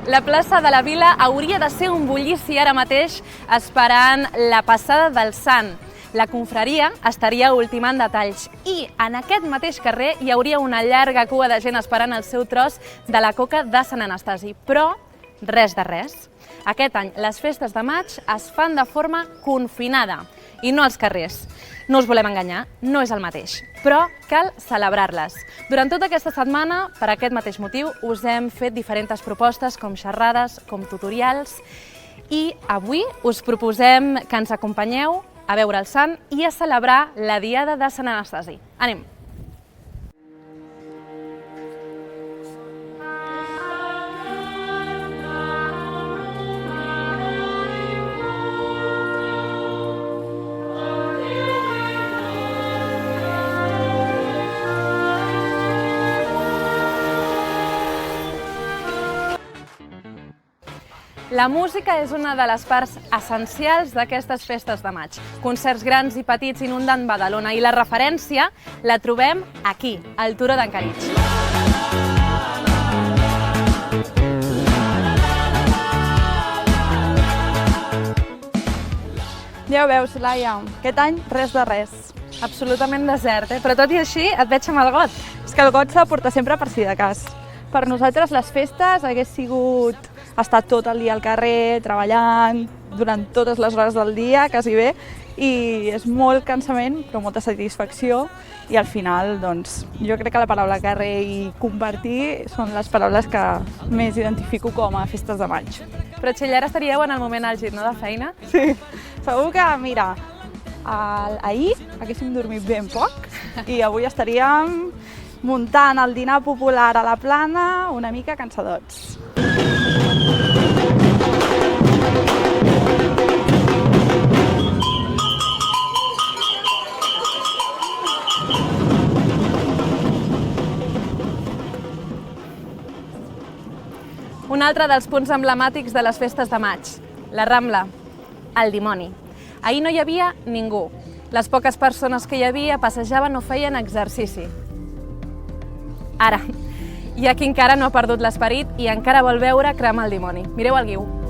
La plaça de la Vila hauria de ser un bullici ara mateix esperant la passada del Sant. La confraria estaria ultimant detalls i en aquest mateix carrer hi hauria una llarga cua de gent esperant el seu tros de la coca de Sant Anastasi. Però res de res. Aquest any les festes de maig es fan de forma confinada i no als carrers. No us volem enganyar, no és el mateix, però cal celebrar-les. Durant tota aquesta setmana, per aquest mateix motiu, us hem fet diferents propostes com xerrades, com tutorials i avui us proposem que ens acompanyeu a veure el Sant i a celebrar la Diada de Sant Anastasi. Anem! La música és una de les parts essencials d'aquestes festes de maig. Concerts grans i petits inundant Badalona i la referència la trobem aquí, al Turó d'en Caritx. Ja ho veus, Laia, aquest any res de res. Absolutament desert, però tot i així et veig amb el got. És que el got s'ha de portar sempre per si de cas. Per nosaltres les festes hagués sigut estar tot el dia al carrer, treballant, durant totes les hores del dia, quasi bé, i és molt cansament, però molta satisfacció, i al final, doncs, jo crec que la paraula carrer i compartir són les paraules que més identifico com a festes de maig. Però Txell, ara estaríeu en el moment àlgid, no?, de feina? Sí, segur que, mira, ahir haguéssim dormit ben poc i avui estaríem muntant el dinar popular a la Plana una mica cansadots. Un altre dels punts emblemàtics de les festes de maig, la Rambla, el dimoni. Ahir no hi havia ningú. Les poques persones que hi havia passejaven o feien exercici. Ara, hi ha qui encara no ha perdut l'esperit i encara vol veure cremar el dimoni. Mireu el guiu.